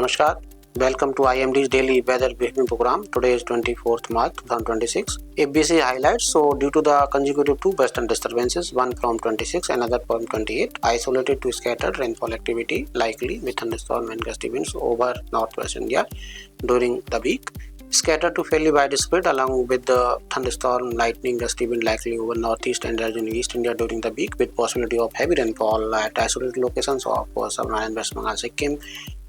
Namaskar. Welcome to IMD's daily weather briefing program. Today is 24th March 2026. ABC highlights. So, due to the consecutive two western disturbances, one from 26, another from 28, isolated to scattered rainfall activity likely with thunderstorm and gusty winds over northwest India during the week. Scattered to fairly widespread along with the thunderstorm, lightning, gusty wind likely over northeast and regional East India during the week with possibility of heavy rainfall at isolated locations of Assam and West Bengal, Sikkim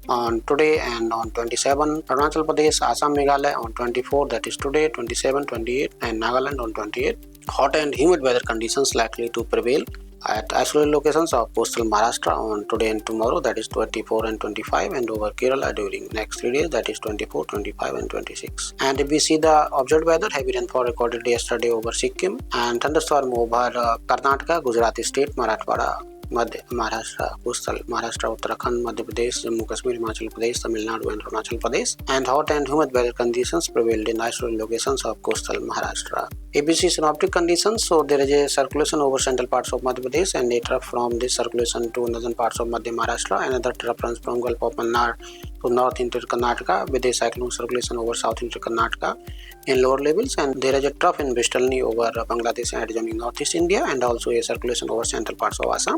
on today and on 27, Arunachal Pradesh, Assam, Meghalaya on 24, that is today, 27, 28 and Nagaland on 28. Hot and humid weather conditions likely to prevail at isolated locations of coastal Maharashtra on today and tomorrow, that is 24 and 25, and over Kerala during next 3 days, that is 24, 25 and 26. And if we see the observed weather, heavy rainfall recorded yesterday over Sikkim and thunderstorm over Karnataka, Gujarat state, Marathwada, Madhya Maharashtra, coastal Maharashtra, Uttarakhand, Madhya Pradesh, Jammu Kashmir, Himachal Pradesh, Tamil Nadu and Arunachal Pradesh, and hot and humid weather conditions prevailed in isolated locations of coastal Maharashtra. ABC synoptic conditions. So there is a circulation over central parts of Madhya Pradesh and a trough from this circulation to northern parts of Madhya Maharashtra. Another trough runs from Gulf of Mannar to north into Karnataka with a cyclone circulation over south into Karnataka in lower levels, and there is a trough in Bistalni over Bangladesh and adjoining northeast India, and also a circulation over central parts of Assam,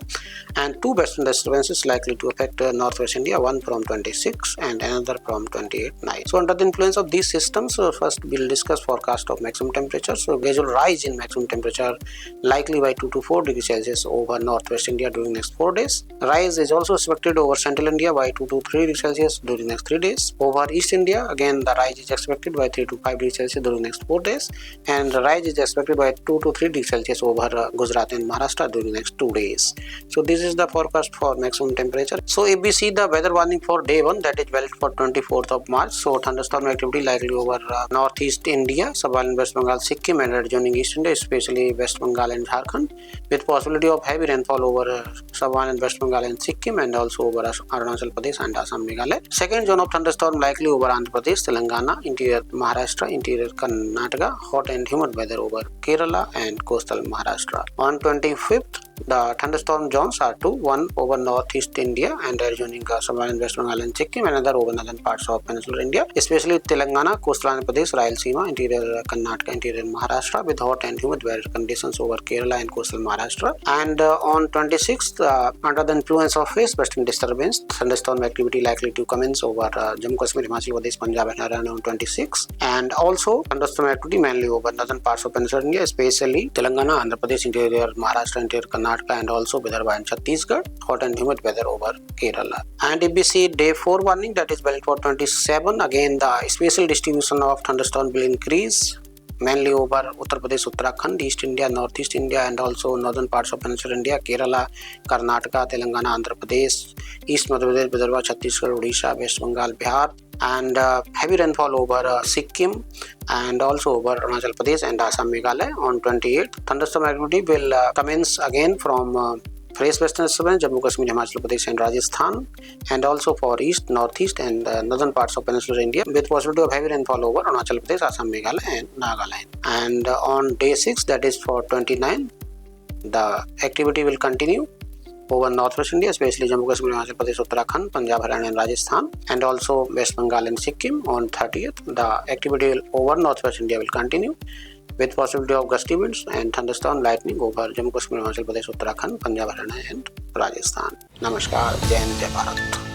and two western disturbances likely to affect northwest India, one from 26 and another from 28 night. So under the influence of these systems, first we'll discuss forecast of maximum temperature. So gradual rise in maximum temperature likely by 2 to 4 degrees Celsius over northwest India during next 4 days. Rise is also expected over central India by 2 to 3 degrees Celsius during next 3 days. Over east India, again the rise is expected by 3 to 5 degrees Celsius during next 4 days, and the rise is expected by 2 to 3 degrees Celsius over Gujarat and Maharashtra during next 2 days. So this is the forecast for maximum temperature. So if we see the weather warning for day 1, that is valid for 24th of March. So thunderstorm activity likely over northeast India, Sabal and West Bengal, Sikkim and adjoining East India, especially West Bengal and Jharkhand, with possibility of heavy rainfall over Sabal and West Bengal and Sikkim, and also over Arunachal Pradesh and Assam, Meghalaya. Second zone of thunderstorm likely over Andhra Pradesh, Telangana, interior Maharashtra, interior Karnataka, hot and humid weather over Kerala and coastal Maharashtra. On 25th, the thunderstorm zones are two, one over northeast India and adjoining Assam and West Bengal and Sikkim, another over northern parts of peninsular India, especially Telangana, coastal Andhra Pradesh, Rayalaseema, interior Karnataka, interior Maharashtra, with hot and humid weather conditions over Kerala and coastal Maharashtra. And on 26th, under the influence of a western disturbance, thunderstorm activity likely to commence over Jammu Kashmir, Himachal Pradesh, Punjab and Haryana on 26, and also thunderstorm activity mainly over northern parts of peninsular India, especially Telangana, Andhra Pradesh, interior Maharashtra, interior Karnataka, and also Vidarbha and Chhattisgarh, hot and humid weather over Kerala. And if we see day 4 warning, that is valid for 27, again the spatial distribution of thunderstorm will increase mainly over Uttar Pradesh, Uttarakhand, East India, Northeast India, and also northern parts of peninsular India, Kerala, Karnataka, Telangana, Andhra Pradesh, East Madhya Pradesh, Vidarbha, Chhattisgarh, Odisha, West Bengal, Bihar, and heavy rainfall over Sikkim and also over Arunachal Pradesh and Assam, Meghalaya on 28th. Thunderstorm activity will commence again from fresh western disturbance, Jammu Kashmir, Himachal Pradesh and Rajasthan, and also for east, northeast and northern parts of peninsular India, with possibility of heavy rainfall over Arunachal Pradesh, Assam, Meghalaya and Nagaland. And on day 6, that is for 29, the activity will continue over northwest India, especially Jammu Kashmir, Himachal Pradesh, Uttarakhand, Punjab, Haryana and Rajasthan, and also West Bengal and Sikkim. On 30th, the activity over northwest India will continue with possibility of gusty winds and thunderstorm lightning over Jammu Kashmir, Himachal Pradesh, Uttarakhand, Punjab, Haryana and Rajasthan. Namaskar, Jai Hind, Jai Bharat.